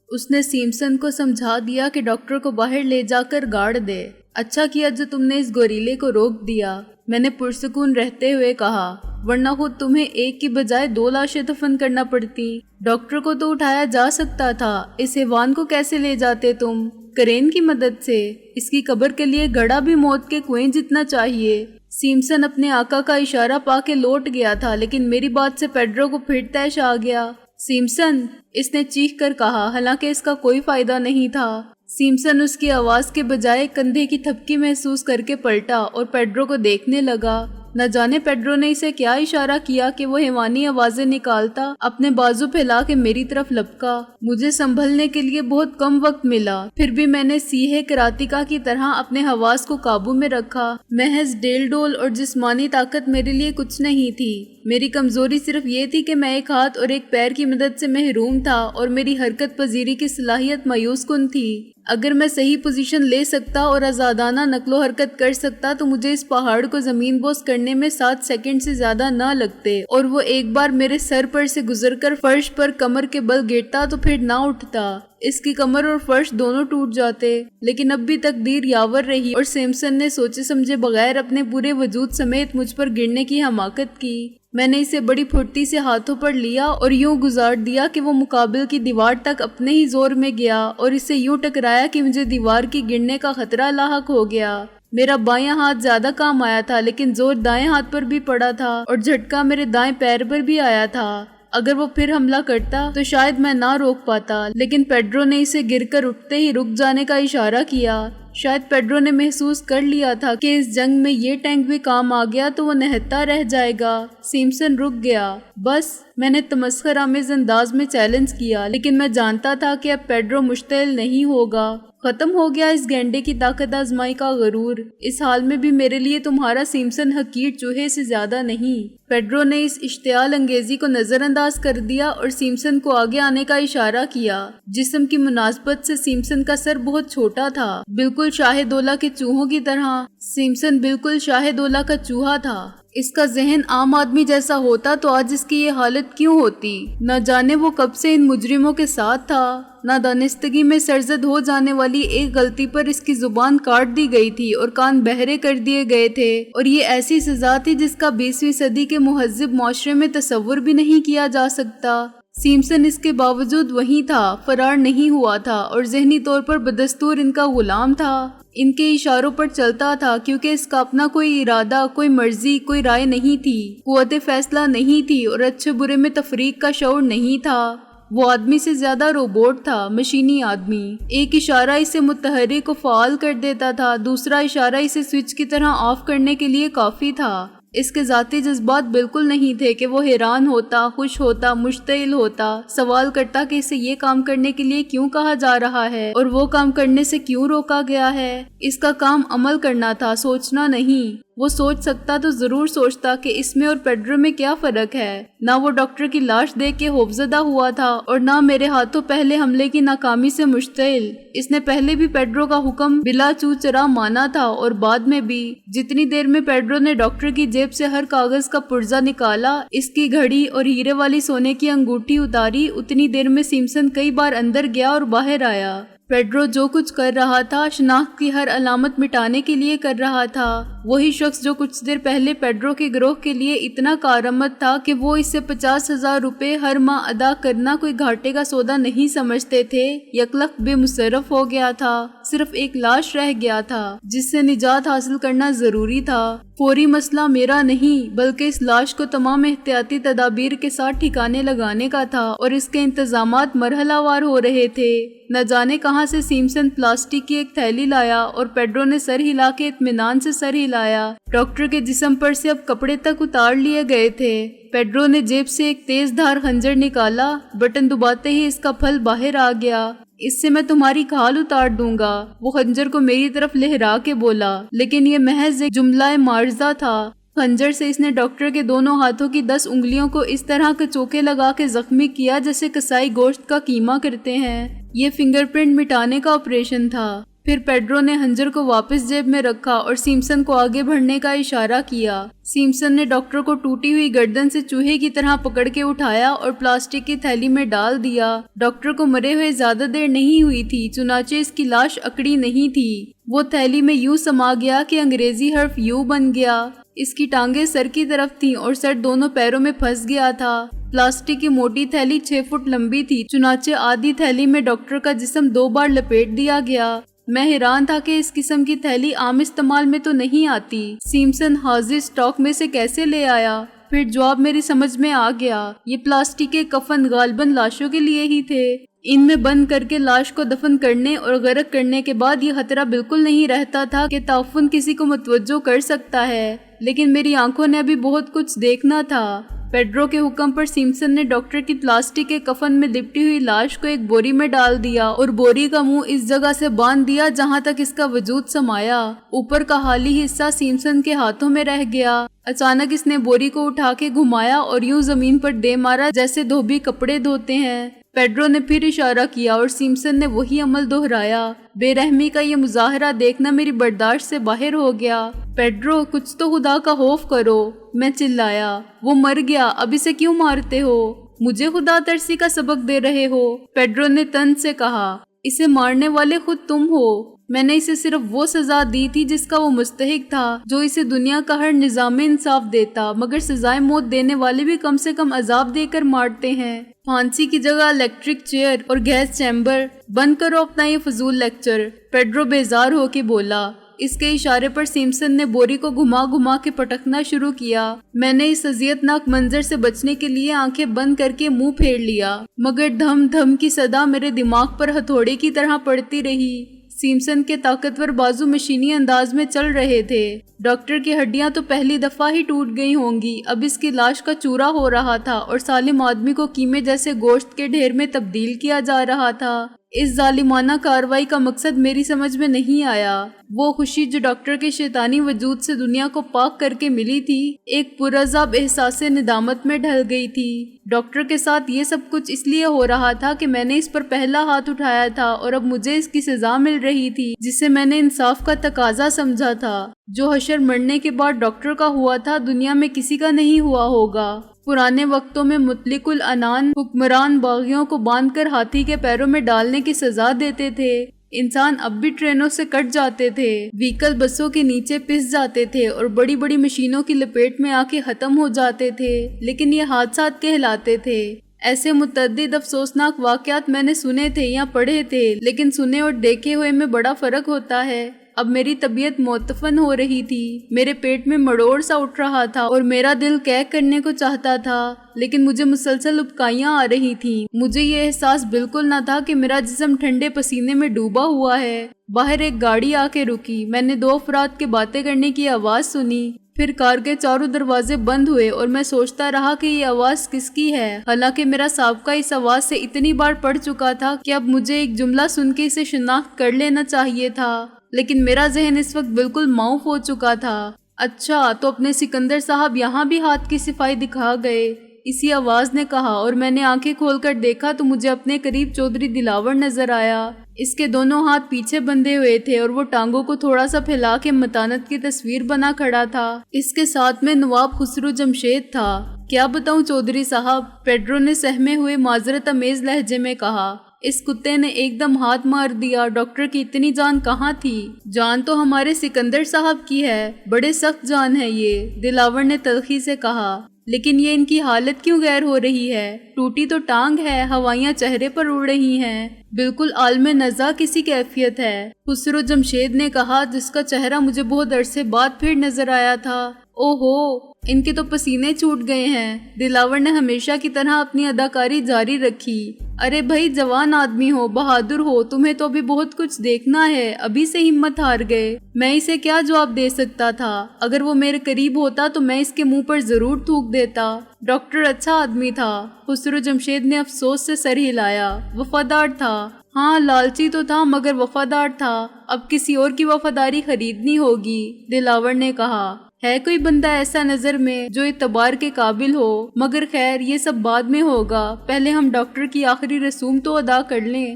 اس نے سیمسن کو سمجھا دیا کہ ڈاکٹر کو باہر لے جا کر گاڑ دے۔ اچھا کیا جو تم نے اس گوریلے کو روک دیا، میں نے پرسکون رہتے ہوئے کہا، ورنہ خود تمہیں ایک کی بجائے 2 لاشیں دفن کرنا پڑتی۔ ڈاکٹر کو تو اٹھایا جا سکتا تھا، اس حیوان کو کیسے لے جاتے تم؟ کرین کی مدد سے۔ اس کی قبر کے لیے گڑھا بھی موت کے کنویں جتنا چاہیے۔ سیمسن اپنے آقا کا اشارہ پا کے لوٹ گیا تھا، لیکن میری بات سے پیڈرو کو پھر طیش آ گیا۔ سیمسن، اس نے چیخ کر کہا، حالانکہ اس کا کوئی فائدہ نہیں تھا۔ سیمسن اس کی آواز کے بجائے کندھے کی تھپکی محسوس کر کے پلٹا اور پیڈرو کو دیکھنے لگا۔ نہ جانے پیڈرو نے اسے کیا اشارہ کیا کہ وہ حیوانی آوازیں نکالتا اپنے بازو پھیلا کے میری طرف لپکا۔ مجھے سنبھلنے کے لیے بہت کم وقت ملا، پھر بھی میں نے سیہے کراتیکا کی طرح اپنے حواس کو قابو میں رکھا۔ محض ڈیل ڈول اور جسمانی طاقت میرے لیے کچھ نہیں تھی۔ میری کمزوری صرف یہ تھی کہ میں ایک ہاتھ اور ایک پیر کی مدد سے محروم تھا اور میری حرکت پذیری کی صلاحیت مایوس کن تھی۔ اگر میں صحیح پوزیشن لے سکتا اور آزادانہ نقل و حرکت کر سکتا تو مجھے اس پہاڑ کو زمین بوس کرنے میں 7 سیکنڈ سے زیادہ نہ لگتے، اور وہ ایک بار میرے سر پر سے گزر کر فرش پر کمر کے بل گرتا تو پھر نہ اٹھتا۔ اس کی کمر اور فرش دونوں ٹوٹ جاتے، لیکن اب بھی تقدیر یاور رہی اور سیمسن نے سوچے سمجھے بغیر اپنے پورے وجود سمیت مجھ پر گرنے کی حماقت کی۔ میں نے اسے بڑی پھرتی سے ہاتھوں پر لیا اور یوں گزار دیا کہ وہ مقابل کی دیوار تک اپنے ہی زور میں گیا اور اسے یوں ٹکرایا کہ مجھے دیوار کی گرنے کا خطرہ لاحق ہو گیا۔ میرا بایاں ہاتھ زیادہ کام آیا تھا، لیکن زور دائیں ہاتھ پر بھی پڑا تھا اور جھٹکا میرے دائیں پیر پر بھی آیا تھا۔ اگر وہ پھر حملہ کرتا تو شاید میں نہ روک پاتا، لیکن پیڈرو نے اسے گر کر اٹھتے ہی رک جانے کا اشارہ کیا۔ شاید پیڈرو نے محسوس کر لیا تھا کہ اس جنگ میں یہ ٹینک بھی کام آ گیا تو وہ نہتا رہ جائے گا۔ سیمسن رک گیا۔ بس، میں نے تمسخر آمیز انداز میں چیلنج کیا، لیکن میں جانتا تھا کہ اب پیڈرو مشتعل نہیں ہوگا۔ ختم ہو گیا اس گینڈے کی طاقت آزمائی کا غرور۔ اس حال میں بھی میرے لیے تمہارا سیمسن حقیر چوہے سے زیادہ نہیں۔ پیڈرو نے اس اشتعال انگیزی کو نظر انداز کر دیا اور سیمسن کو آگے آنے کا اشارہ کیا۔ جسم کی مناسبت سے سیمسن کا سر بہت چھوٹا تھا، بالکل شاہ دولہ کے چوہوں کی طرح۔ سیمسن بالکل شاہ دولہ کا چوہا تھا۔ اس کا ذہن عام آدمی جیسا ہوتا تو آج اس کی یہ حالت کیوں ہوتی؟ نہ جانے وہ کب سے ان مجرموں کے ساتھ تھا۔ نادانستگی میں سرزد ہو جانے والی ایک غلطی پر اس کی زبان کاٹ دی گئی تھی اور کان بہرے کر دیے گئے تھے، اور یہ ایسی سزا تھی جس کا 20ویں صدی کے مہذب معاشرے میں تصور بھی نہیں کیا جا سکتا۔ سیمسن اس کے باوجود وہیں تھا، فرار نہیں ہوا تھا اور ذہنی طور پر بدستور ان کا غلام تھا۔ ان کے اشاروں پر چلتا تھا کیونکہ اس کا اپنا کوئی ارادہ، کوئی مرضی، کوئی رائے نہیں تھی، قوت فیصلہ نہیں تھی اور اچھے برے میں تفریق کا شعور نہیں تھا۔ وہ آدمی سے زیادہ روبوٹ تھا، مشینی آدمی۔ ایک اشارہ اسے متحرک و فعال کر دیتا تھا، دوسرا اشارہ اسے سوئچ کی طرح آف کرنے کے لیے کافی تھا۔ اس کے ذاتی جذبات بالکل نہیں تھے کہ وہ حیران ہوتا، خوش ہوتا، مشتعل ہوتا، سوال کرتا کہ اسے یہ کام کرنے کے لیے کیوں کہا جا رہا ہے اور وہ کام کرنے سے کیوں روکا گیا ہے۔ اس کا کام عمل کرنا تھا، سوچنا نہیں۔ وہ سوچ سکتا تو ضرور سوچتا کہ اس میں اور پیڈرو میں کیا فرق ہے۔ نہ وہ ڈاکٹر کی لاش دیکھ کے خوفزدہ ہوا تھا اور نہ میرے ہاتھوں پہلے حملے کی ناکامی سے مشتعل۔ اس نے پہلے بھی پیڈرو کا حکم بلا چو چرا مانا تھا اور بعد میں بھی۔ جتنی دیر میں پیڈرو نے ڈاکٹر کی جیب سے ہر کاغذ کا پرزہ نکالا، اس کی گھڑی اور ہیرے والی سونے کی انگوٹھی اتاری، اتنی دیر میں سیمسن کئی بار اندر گیا اور باہر آیا۔ پیڈرو جو کچھ کر رہا تھا شناخت کی ہر علامت مٹانے کے لیے کر رہا تھا۔ وہی شخص جو کچھ دیر پہلے پیڈرو کے گروہ کے لیے اتنا کارآمد تھا کہ وہ اس سے 50,000 روپے ہر ماہ ادا کرنا کوئی گھاٹے کا سودا نہیں سمجھتے تھے، یکلخت بے مصرف ہو گیا تھا۔ صرف ایک لاش رہ گیا تھا جس سے نجات حاصل کرنا ضروری تھا۔ فوری مسئلہ میرا نہیں بلکہ اس لاش کو تمام احتیاطی تدابیر کے ساتھ ٹھکانے لگانے کا تھا، اور اس کے انتظامات مرحلہ وار ہو رہے تھے۔ نہ جانے کہاں سے سیمسن پلاسٹک کی ایک تھیلی لایا اور پیڈرو نے سر ہلا کے اطمینان سے سر ہلایا۔ ڈاکٹر کے جسم پر سے اب کپڑے تک اتار لیے گئے تھے۔ پیڈرو نے جیب سے ایک تیز دھار خنجر نکالا، بٹن دباتے ہی اس کا پھل باہر آ گیا۔ اس سے میں تمہاری کھال اتار دوں گا، وہ خنجر کو میری طرف لہرا کے بولا، لیکن یہ محض ایک جملہ معارضہ تھا۔ خنجر سے اس نے ڈاکٹر کے دونوں ہاتھوں کی 10 انگلیوں کو اس طرح کے چوکے لگا کے زخمی کیا جیسے کسائی گوشت کا کیما کرتے ہیں۔ یہ فنگر پرنٹ مٹانے کا آپریشن تھا۔ پھر پیڈرو نے ہنجر کو واپس جیب میں رکھا اور سیمسن کو آگے بڑھنے کا اشارہ کیا۔ سیمسن نے ڈاکٹر کو ٹوٹی ہوئی گردن سے چوہے کی طرح پکڑ کے اٹھایا اور پلاسٹک کی تھیلی میں ڈال دیا۔ ڈاکٹر کو مرے ہوئے زیادہ دیر نہیں ہوئی تھی، چنانچہ اس کی لاش اکڑی نہیں تھی۔ وہ تھیلی میں یوں سما گیا کہ انگریزی حرف یو بن گیا۔ اس کی ٹانگیں سر کی طرف تھیں اور سر دونوں پیروں میں پھنس گیا تھا۔ پلاسٹک کی موٹی تھیلی 6 فٹ لمبی تھی، چنانچہ آدھی تھیلی میں ڈاکٹر کا جسم 2 بار لپیٹ دیا گیا۔ میں حیران تھا کہ اس قسم کی تھیلی عام استعمال میں تو نہیں آتی۔ سیمسن حاضر اسٹاک میں سے کیسے لے آیا؟ پھر جواب میری سمجھ میں آ گیا۔ یہ پلاسٹک کے کفن غالباً لاشوں کے لیے ہی تھے۔ ان میں بند کر کے لاش کو دفن کرنے اور غرق کرنے کے بعد یہ خطرہ بالکل نہیں رہتا تھا کہ تعفن کسی کو متوجہ کر سکتا ہے، لیکن میری آنکھوں نے ابھی بہت کچھ دیکھنا تھا۔ پیڈرو کے حکم پر سیمسن نے ڈاکٹر کی پلاسٹک کے کفن میں لپٹی ہوئی لاش کو ایک بوری میں ڈال دیا اور بوری کا منہ اس جگہ سے باندھ دیا جہاں تک اس کا وجود سمایا۔ اوپر کا حالی حصہ سیمسن کے ہاتھوں میں رہ گیا۔ اچانک اس نے بوری کو اٹھا کے گھمایا اور یوں زمین پر دے مارا جیسے دھوبی کپڑے دھوتے ہیں۔ پیڈرو نے پھر اشارہ کیا اور سیمسن نے وہی عمل دہرایا۔ بے رحمی کا یہ مظاہرہ دیکھنا میری برداشت سے باہر ہو گیا۔ پیڈرو، کچھ تو خدا کا خوف کرو، میں چلایا۔ وہ مر گیا، اب اسے کیوں مارتے ہو؟ مجھے خدا ترسی کا سبق دے رہے ہو؟ پیڈرو نے طنز سے کہا۔ اسے مارنے والے خود تم ہو۔ میں نے اسے صرف وہ سزا دی تھی جس کا وہ مستحق تھا، جو اسے دنیا کا ہر نظام انصاف دیتا، مگر سزائے موت دینے والے بھی کم سے کم عذاب دے کر مارتے ہیں۔ پھانسی کی جگہ الیکٹرک چیئر اور گیس چیمبر۔ بند کرو اپنا یہ فضول لیکچر، پیڈرو بیزار ہو کے بولا۔ اس کے اشارے پر سیمسن نے بوری کو گھما گھما کے پٹکنا شروع کیا۔ میں نے اس اذیت ناک منظر سے بچنے کے لیے آنکھیں بند کر کے منہ پھیر لیا، مگر دھم دھم کی صدا میرے دماغ پر ہتھوڑے کی طرح پڑتی رہی۔ سیمسن کے طاقتور بازو مشینی انداز میں چل رہے تھے۔ ڈاکٹر کی ہڈیاں تو پہلی دفعہ ہی ٹوٹ گئی ہوں گی، اب اس کی لاش کا چورا ہو رہا تھا اور سالم آدمی کو قیمے جیسے گوشت کے ڈھیر میں تبدیل کیا جا رہا تھا۔ اس ظالمانہ کارروائی کا مقصد میری سمجھ میں نہیں آیا۔ وہ خوشی جو ڈاکٹر کے شیطانی وجود سے دنیا کو پاک کر کے ملی تھی، ایک پرعذاب احساس ندامت میں ڈھل گئی تھی۔ ڈاکٹر کے ساتھ یہ سب کچھ اس لیے ہو رہا تھا کہ میں نے اس پر پہلا ہاتھ اٹھایا تھا اور اب مجھے اس کی سزا مل رہی تھی جسے میں نے انصاف کا تقاضا سمجھا تھا۔ جو حشر مرنے کے بعد ڈاکٹر کا ہوا تھا، دنیا میں کسی کا نہیں ہوا ہوگا۔ پرانے وقتوں میں مطلق العنان حکمران باغیوں کو باندھ کر ہاتھی کے پیروں میں ڈالنے کی سزا دیتے تھے۔ انسان اب بھی ٹرینوں سے کٹ جاتے تھے، وہیکل بسوں کے نیچے پس جاتے تھے اور بڑی بڑی مشینوں کی لپیٹ میں آ کے ختم ہو جاتے تھے، لیکن یہ حادثات کہلاتے تھے۔ ایسے متعدد افسوسناک واقعات میں نے سنے تھے یا پڑھے تھے، لیکن سنے اور دیکھے ہوئے میں بڑا فرق ہوتا ہے۔ اب میری طبیعت معتفن ہو رہی تھی، میرے پیٹ میں مڑوڑ سا اٹھ رہا تھا اور میرا دل قے کرنے کو چاہتا تھا، لیکن مجھے مسلسل ابکائیاں آ رہی تھیں۔ مجھے یہ احساس بالکل نہ تھا کہ میرا جسم ٹھنڈے پسینے میں ڈوبا ہوا ہے۔ باہر ایک گاڑی آ کے رکی، میں نے 2 افراد کے باتیں کرنے کی آواز سنی۔ پھر کار کے چاروں دروازے بند ہوئے اور میں سوچتا رہا کہ یہ آواز کس کی ہے، حالانکہ میرا سابقہ اس آواز سے اتنی بار پڑ چکا تھا کہ اب مجھے ایک جملہ سن کے اسے شناخت کر لینا چاہیے تھا، لیکن میرا ذہن اس وقت بالکل معاف ہو چکا تھا۔ اچھا، تو اپنے سکندر صاحب یہاں بھی ہاتھ کی صفائی دکھا گئے، اسی آواز نے کہا، اور میں نے آنکھیں کھول کر دیکھا تو مجھے اپنے قریب چودھری دلاور نظر آیا۔ اس کے دونوں ہاتھ پیچھے بندھے ہوئے تھے اور وہ ٹانگوں کو تھوڑا سا پھیلا کے متانت کی تصویر بنا کھڑا تھا۔ اس کے ساتھ میں نواب خسرو جمشید تھا۔ کیا بتاؤں چودھری صاحب، پیڈرو نے سہمے ہوئے معذرت امیز لہجے میں کہا۔ اس کتے نے ایک دم ہاتھ مار دیا، ڈاکٹر کی اتنی جان کہاں تھی؟ جان تو ہمارے سکندر صاحب کی ہے، بڑے سخت جان ہے یہ، دلاور نے تلخی سے کہا۔ لیکن یہ ان کی حالت کیوں غیر ہو رہی ہے؟ ٹوٹی تو ٹانگ ہے، ہوائیاں چہرے پر اڑ رہی ہیں، بالکل عالم نزا کسی کیفیت ہے، خسرو جمشید نے کہا، جس کا چہرہ مجھے بہت عرصے بعد پھر نظر آیا تھا۔ او ہو، ان کے تو پسینے چھوٹ گئے ہیں۔ دلاور نے ہمیشہ کی طرح اپنی اداکاری جاری رکھی۔ ارے بھائی، جوان آدمی ہو، بہادر ہو، تمہیں تو ابھی بہت کچھ دیکھنا ہے، ابھی سے ہمت ہار گئے۔ میں اسے کیا جواب دے سکتا تھا؟ اگر وہ میرے قریب ہوتا تو میں اس کے منہ پر ضرور تھوک دیتا۔ ڈاکٹر اچھا آدمی تھا، خسرو جمشید نے افسوس سے سر ہلایا۔ وفادار تھا، ہاں لالچی تو تھا مگر وفادار تھا۔ اب کسی اور کی وفاداری خریدنی ہوگی، دلاور نے کہا۔ ہے کوئی بندہ ایسا نظر میں جو اعتبار کے قابل ہو؟ مگر خیر، یہ سب بعد میں ہوگا، پہلے ہم ڈاکٹر کی آخری رسوم تو ادا کر لیں۔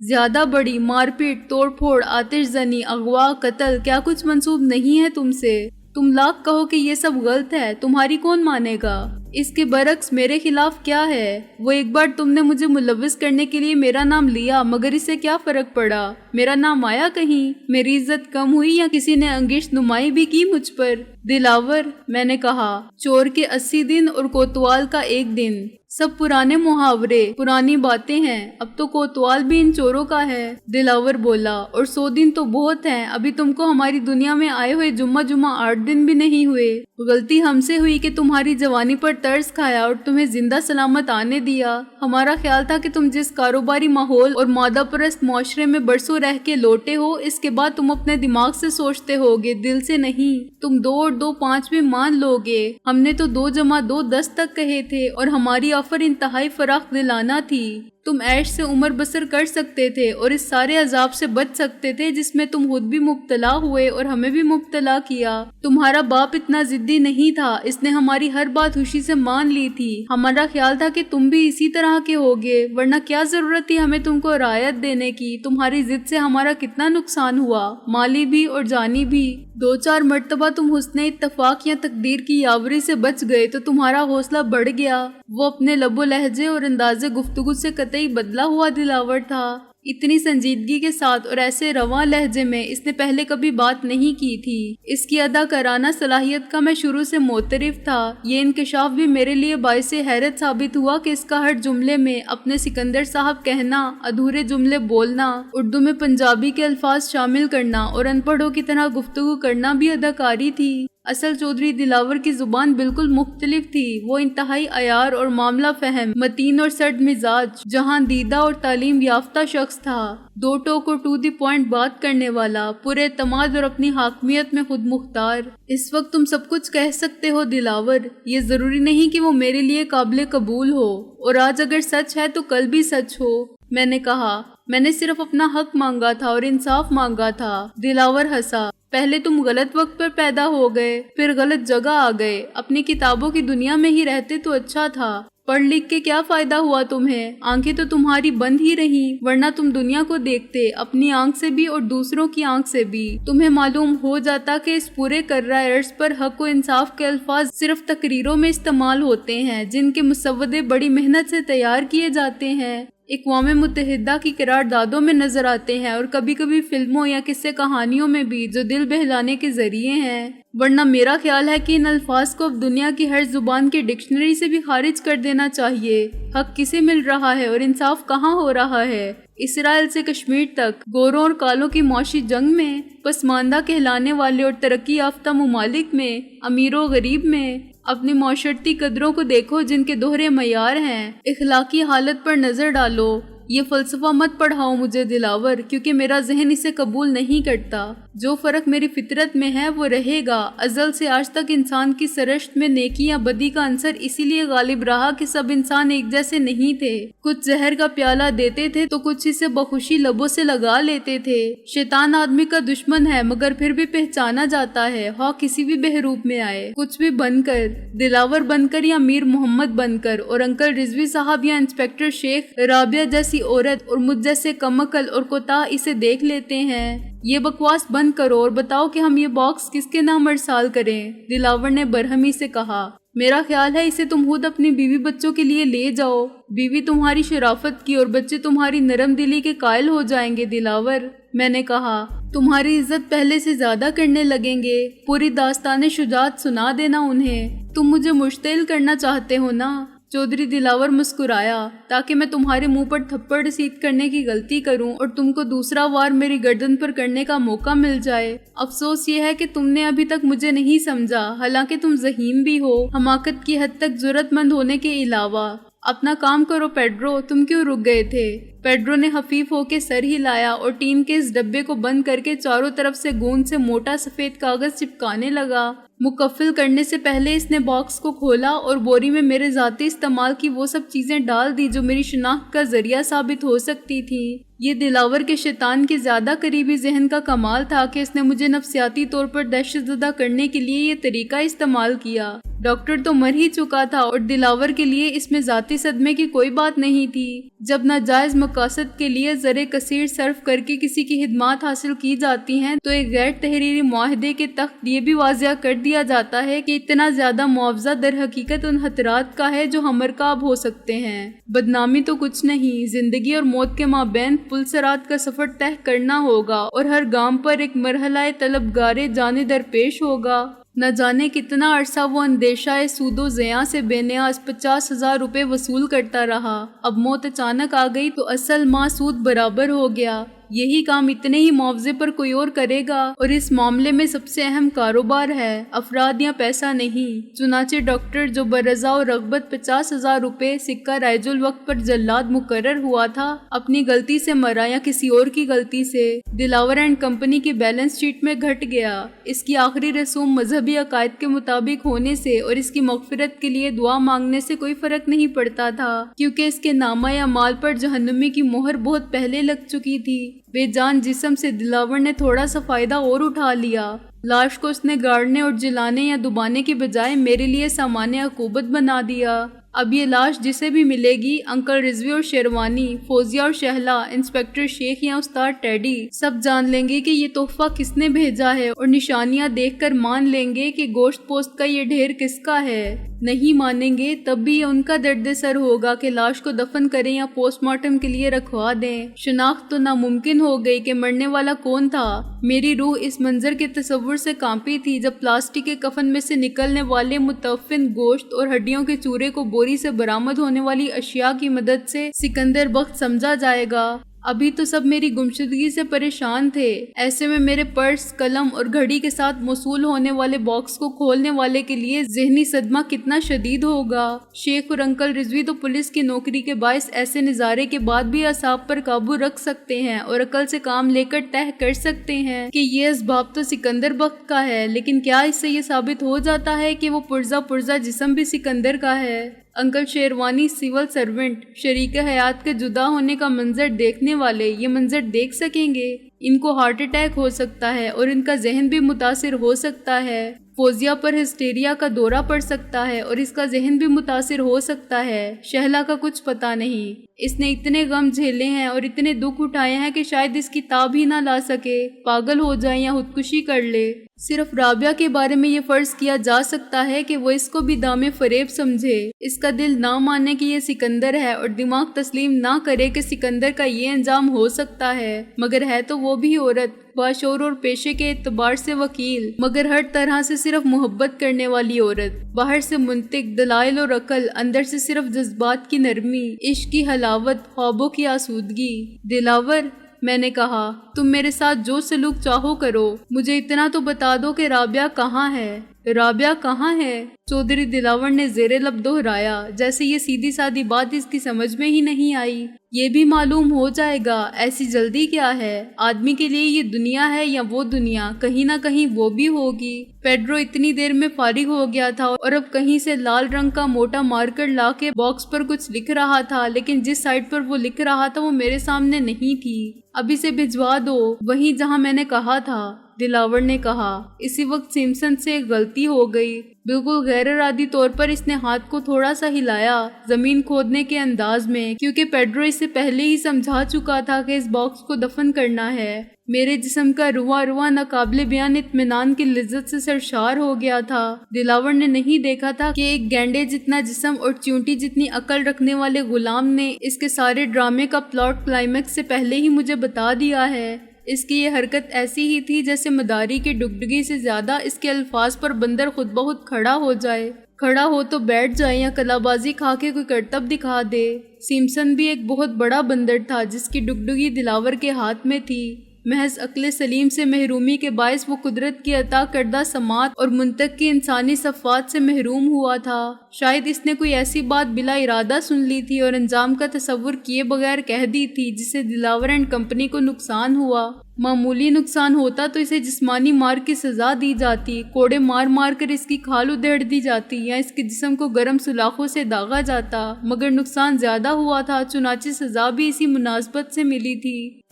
زیادہ بڑی مار پیٹ، توڑ پھوڑ، آتش زنی، اغوا، قتل کیا کچھ منسوب نہیں ہے تم سے؟ تم لاکھ کہو کہ یہ سب غلط ہے، تمہاری کون مانے گا؟ اس کے برعکس میرے خلاف کیا ہے؟ وہ ایک بار تم نے مجھے ملوث کرنے کے لیے میرا نام لیا، مگر اس سے کیا فرق پڑا؟ میرا نام آیا کہیں؟ میری عزت کم ہوئی یا کسی نے انگشت نمائی بھی کی مجھ پر؟ دلاور، میں نے کہا، چور کے 80 دن اور کوتوال کا 1 دن، سب پرانے محاورے، پرانی باتیں ہیں، اب تو کوتوال بھی ان چوروں کا ہے۔ دلاور بولا، اور 100 دن تو بہت ہیں، ابھی تم کو ہماری دنیا میں آئے ہوئے جمعہ 8 دن بھی نہیں ہوئے۔ غلطی ہم سے ہوئی کہ تمہاری جوانی پر ترس کھایا اور تمہیں زندہ سلامت آنے دیا۔ ہمارا خیال تھا کہ تم جس کاروباری ماحول اور مادہ پرست معاشرے میں برسوں رہ کے لوٹے ہو، اس کے بعد تم اپنے دماغ سے سوچتے ہوگے، دل سے نہیں۔ تم 2 اور 2 5 بھی مان لوگے۔ ہم نے تو 2 + 2 10 تک کہے تھے، اور ہماری آفر انتہائی فراخ دلانہ تھی۔ تم عیش سے عمر بسر کر سکتے تھے اور اس سارے عذاب سے بچ سکتے تھے جس میں تم خود بھی مبتلا ہوئے اور ہمیں بھی مبتلا کیا۔ تمہارا باپ اتنا ضدی نہیں تھا، اس نے ہماری ہر بات خوشی سے مان لی تھی۔ ہمارا خیال تھا کہ تم بھی اسی طرح کے ہوگے، ورنہ کیا ضرورت تھی ہمیں تم کو رعایت دینے کی؟ تمہاری ضد سے ہمارا کتنا نقصان ہوا، مالی بھی اور جانی بھی۔ 2-4 مرتبہ تم حسن اتفاق یا تقدیر کی یاوری سے بچ گئے تو تمہارا حوصلہ بڑھ گیا۔ وہ اپنے لب و لہجے اور انداز گفتگو سے قطعی بدلا ہوا دلاور تھا۔ اتنی سنجیدگی کے ساتھ اور ایسے رواں لہجے میں اس نے پہلے کبھی بات نہیں کی تھی۔ اس کی اداکارانہ صلاحیت کا میں شروع سے معترف تھا۔ یہ انکشاف بھی میرے لیے باعث حیرت ثابت ہوا کہ اس کا ہر جملے میں اپنے سکندر صاحب کہنا، ادھورے جملے بولنا، اردو میں پنجابی کے الفاظ شامل کرنا اور ان پڑھوں کی طرح گفتگو کرنا بھی اداکاری تھی۔ اصل چودھری دلاور کی زبان بالکل مختلف تھی۔ وہ انتہائی عیار اور معاملہ فہم، متین اور سرد مزاج، جہاں دیدہ اور تعلیم یافتہ شخص تھا۔ 2 ٹوک اور ٹو دی پوائنٹ بات کرنے والا، پورے اعتماد اور اپنی حاکمیت میں خود مختار۔ اس وقت تم سب کچھ کہہ سکتے ہو دلاور، یہ ضروری نہیں کہ وہ میرے لیے قابل قبول ہو، اور آج اگر سچ ہے تو کل بھی سچ ہو۔ میں نے کہا، میں نے صرف اپنا حق مانگا تھا اور انصاف مانگا تھا۔ دلاور ہنسا، پہلے تم غلط وقت پر پیدا ہو گئے، پھر غلط جگہ آ گئے۔ اپنی کتابوں کی دنیا میں ہی رہتے تو اچھا تھا۔ پڑھ لکھ کے کیا فائدہ ہوا تمہیں؟ آنکھیں تو تمہاری بند ہی رہیں، ورنہ تم دنیا کو دیکھتے، اپنی آنکھ سے بھی اور دوسروں کی آنکھ سے بھی۔ تمہیں معلوم ہو جاتا کہ اس پورے کرۂ ارض پر حق و انصاف کے الفاظ صرف تقریروں میں استعمال ہوتے ہیں، جن کے مسودے بڑی محنت سے تیار کیے جاتے ہیں، اقوام متحدہ کی قراردادوں میں نظر آتے ہیں، اور کبھی کبھی فلموں یا قصے کہانیوں میں بھی، جو دل بہلانے کے ذریعے ہیں۔ ورنہ میرا خیال ہے کہ ان الفاظ کو اب دنیا کی ہر زبان کی ڈکشنری سے بھی خارج کر دینا چاہیے۔ حق کسے مل رہا ہے اور انصاف کہاں ہو رہا ہے؟ اسرائیل سے کشمیر تک، گوروں اور کالوں کی معاشی جنگ میں، پسماندہ کہلانے والے اور ترقی یافتہ ممالک میں، امیر و غریب میں۔ اپنی معاشرتی قدروں کو دیکھو جن کے دوہرے معیار ہیں، اخلاقی حالت پر نظر ڈالو۔ یہ فلسفہ مت پڑھاؤ مجھے دلاور، کیونکہ میرا ذہن اسے قبول نہیں کرتا۔ جو فرق میری فطرت میں ہے وہ رہے گا۔ ازل سے آج تک انسان کی سرشت میں نیکی یا بدی کا عنصر اسی لیے غالب رہا کہ سب انسان ایک جیسے نہیں تھے۔ کچھ زہر کا پیالہ دیتے تھے تو کچھ اسے بخوشی لبوں سے لگا لیتے تھے۔ شیطان آدمی کا دشمن ہے، مگر پھر بھی پہچانا جاتا ہے، ہاں کسی بھی بہروپ میں آئے، کچھ بھی بن کر، دلاور بن کر یا میر محمد بن کر، اور انکل رضوی صاحب یا انسپیکٹر شیخ رابعہ جیسی عورت اور مجھ جیسے کم عقل اور کوتاہ اسے دیکھ لیتے ہیں۔ یہ بکواس بند کرو اور بتاؤ کہ ہم یہ باکس کس کے نام ارسال کریں؟ دلاور نے برہمی سے کہا۔ میرا خیال ہے اسے تم خود اپنی بیوی بچوں کے لیے لے جاؤ۔ بیوی تمہاری شرافت کی اور بچے تمہاری نرم دلی کے قائل ہو جائیں گے دلاور۔ میں نے کہا، تمہاری عزت پہلے سے زیادہ کرنے لگیں گے۔ پوری داستان شجاعت سنا دینا انہیں۔ تم مجھے مشتعل کرنا چاہتے ہو نا؟ چودھری دلاور مسکرایا، تاکہ میں تمہارے منہ پر تھپڑ رسید کرنے کی غلطی کروں اور تم کو دوسرا وار میری گردن پر کرنے کا موقع مل جائے۔ افسوس یہ ہے کہ تم نے ابھی تک مجھے نہیں سمجھا، حالانکہ تم ذہین بھی ہو، حماقت کی حد تک جرأت مند ہونے کے علاوہ۔ اپنا کام کرو پیڈرو، تم کیوں رک گئے تھے؟ پیڈرو نے خفیف ہو کے سر ہلایا اور ٹین کے اس ڈبے کو بند کر کے چاروں طرف سے گوند سے موٹا سفید کاغذ چپکانے لگا۔ مکفل کرنے سے پہلے اس نے باکس کو کھولا اور بوری میں میرے ذاتی استعمال کی وہ سب چیزیں ڈال دی جو میری شناخت کا ذریعہ ثابت ہو سکتی تھی۔ یہ دلاور کے شیطان کے زیادہ قریبی ذہن کا کمال تھا کہ اس نے مجھے نفسیاتی طور پر دہشت زدہ کرنے کے لیے یہ طریقہ استعمال کیا۔ ڈاکٹر تو مر ہی چکا تھا اور دلاور کے لیے اس میں ذاتی صدمے کی کوئی بات نہیں تھی۔ جب ناجائز مقاصد کے لیے زر کثیر صرف کر کے کسی کی خدمات حاصل کی جاتی ہیں تو ایک غیر تحریری معاہدے کے تحت یہ بھی واضح کر دیا جاتا ہے کہ اتنا زیادہ معاوضہ در حقیقت ان خطرات کا ہے جو ہمرکاب ہو سکتے ہیں۔ بدنامی تو کچھ نہیں، زندگی اور موت کے مابین پل صراط کا سفر طے کرنا ہوگا اور ہر گام پر ایک مرحلہ طلبگار جان درپیش ہوگا۔ نہ جانے کتنا عرصہ وہ اندیشہ سود و زیاں سے بے نیاز 50,000 روپے وصول کرتا رہا۔ اب موت اچانک آ گئی تو اصل ماں سود برابر ہو گیا۔ یہی کام اتنے ہی معاوضے پر کوئی اور کرے گا اور اس معاملے میں سب سے اہم کاروبار ہے، افراد یا پیسہ نہیں۔ چنانچہ ڈاکٹر جو برضا و رغبت 50,000 روپے سکہ رائج الوقت پر جلاد مقرر ہوا تھا، اپنی غلطی سے مرا یا کسی اور کی غلطی سے دلاور اینڈ کمپنی کی بیلنس شیٹ میں گھٹ گیا۔ اس کی آخری رسوم مذہبی عقائد کے مطابق ہونے سے اور اس کی مغفرت کے لیے دعا مانگنے سے کوئی فرق نہیں پڑتا تھا، کیونکہ اس کے نامہ یا مال پر جہنمی کی مہر بہت پہلے لگ چکی تھی۔ بے جان جسم سے دلاور نے تھوڑا سا فائدہ اور اٹھا لیا۔ لاش کو اس نے گاڑنے اور جلانے یا دبانے کی بجائے میرے لیے سامان عقوبت بنا دیا۔ اب یہ لاش جسے بھی ملے گی، انکل رضوی اور شیروانی، فوزیہ اور شہلا، انسپیکٹر شیخ یا استاد ٹیڈی، سب جان لیں گے کہ یہ تحفہ کس نے بھیجا ہے اور نشانیاں دیکھ کر مان لیں گے کہ گوشت پوست کا یہ ڈھیر کس کا ہے۔ نہیں مانیں گے تب بھی یہ ان کا درد سر ہوگا کہ لاش کو دفن کریں یا پوسٹ مارٹم کے لیے رکھوا دیں۔ شناخت تو ناممکن ہو گئی کہ مرنے والا کون تھا۔ میری روح اس منظر کے تصور سے کانپی تھی جب پلاسٹک کے کفن میں سے نکلنے والے متعفن گوشت اور ہڈیوں کے چورے کو بوری سے برآمد ہونے والی اشیاء کی مدد سے سکندر بخت سمجھا جائے گا۔ ابھی تو سب میری گمشدگی سے پریشان تھے، ایسے میں میرے پرس، قلم اور گھڑی کے ساتھ موصول ہونے والے باکس کو کھولنے والے کے لیے ذہنی صدمہ کتنا شدید ہوگا۔ شیخ اور انکل رضوی تو پولیس کی نوکری کے باعث ایسے نظارے کے بعد بھی اعصاب پر قابو رکھ سکتے ہیں اور عقل سے کام لے کر طے کر سکتے ہیں کہ یہ اسباب تو سکندر بخت کا ہے، لیکن کیا اس سے یہ ثابت ہو جاتا ہے کہ وہ پرزا جسم بھی سکندر کا ہے؟ انکل شیروانی سول سرونٹ، شریک حیات کے جدا ہونے کا منظر دیکھنے والے یہ منظر دیکھ سکیں گے؟ ان کو ہارٹ اٹیک ہو سکتا ہے اور ان کا ذہن بھی متاثر ہو سکتا ہے۔ فوزیہ پر ہسٹیریا کا دورہ پڑ سکتا ہے اور اس کا ذہن بھی متاثر ہو سکتا ہے۔ شہلا کا کچھ پتہ نہیں، اس نے اتنے غم جھیلے ہیں اور اتنے دکھ اٹھائے ہیں کہ شاید اس کی تاب ہی نہ لا سکے، پاگل ہو جائے یا خودکشی کر لے۔ صرف رابعہ کے بارے میں یہ فرض کیا جا سکتا ہے کہ وہ اس کو بھی دام فریب سمجھے، اس کا دل نہ مانے کہ یہ سکندر ہے اور دماغ تسلیم نہ کرے کہ سکندر کا یہ انجام ہو سکتا ہے، مگر ہے تو وہ بھی عورت، باشعور اور پیشے کے اعتبار سے وکیل، مگر ہر طرح سے صرف محبت کرنے والی عورت، باہر سے منطق، دلائل اور عقل، اندر سے صرف جذبات کی نرمی، عشق کی حلاوت، خوابوں کی آسودگی۔ دلاور، میں نے کہا، تم میرے ساتھ جو سلوک چاہو کرو، مجھے اتنا تو بتا دو کہ رابعہ کہاں ہے؟ رابعہ کہاں ہے؟ چودھری دلاور نے زیر لب دہرایا، جیسے یہ سیدھی سادی بات اس کی سمجھ میں ہی نہیں آئی۔ یہ بھی معلوم ہو جائے گا، ایسی جلدی کیا ہے؟ آدمی کے لیے یہ دنیا ہے یا وہ دنیا، کہیں نہ کہیں وہ بھی ہوگی۔ پیڈرو اتنی دیر میں فارغ ہو گیا تھا اور اب کہیں سے لال رنگ کا موٹا مارکر لا کے باکس پر کچھ لکھ رہا تھا، لیکن جس سائٹ پر وہ لکھ رہا تھا وہ میرے سامنے نہیں تھی۔ اب اسے بھجوا دو، وہیں جہاں میں نے کہا تھا، دلاور نے کہا۔ اسی وقت سمسن سے ایک غلطی ہو گئی۔ بالکل غیر ارادی طور پر اس نے ہاتھ کو تھوڑا سا ہلایا، زمین کھودنے کے انداز میں، کیونکہ پیڈرو اس سے پہلے ہی سمجھا چکا تھا کہ اس باکس کو دفن کرنا ہے۔ میرے جسم کا رواں ناقابل بیان اطمینان کی لذت سے سرشار ہو گیا تھا۔ دلاور نے نہیں دیکھا تھا کہ ایک گینڈے جتنا جسم اور چیونٹی جتنی عقل رکھنے والے غلام نے اس کے سارے ڈرامے کا پلاٹ کلائمیکس سے پہلے ہی مجھے بتا دیا ہے۔ اس کی یہ حرکت ایسی ہی تھی جیسے مداری کی ڈگڈگی سے زیادہ اس کے الفاظ پر بندر خود بخود کھڑا ہو جائے، کھڑا ہو تو بیٹھ جائے یا کلا بازی کھا کے کوئی کرتب دکھا دے۔ سمسن بھی ایک بہت بڑا بندر تھا جس کی ڈگڈگی دلاور کے ہاتھ میں تھی۔ محض عقل سلیم سے محرومی کے باعث وہ قدرت کی عطا کردہ سماعت اور منطق کی انسانی صفات سے محروم ہوا تھا۔ شاید اس نے کوئی ایسی بات بلا ارادہ سن لی تھی اور انجام کا تصور کیے بغیر کہہ دی تھی جس سے دلاور اینڈ کمپنی کو نقصان ہوا۔ معمولی نقصان ہوتا تو اسے جسمانی مار کی سزا دی جاتی، کوڑے مار مار کر اس کی کھال ادھیڑ دی جاتی یا اس کے جسم کو گرم سلاخوں سے داغا جاتا، مگر نقصان زیادہ ہوا تھا، چنانچہ سزا بھی اسی مناسبت سے ملی تھی۔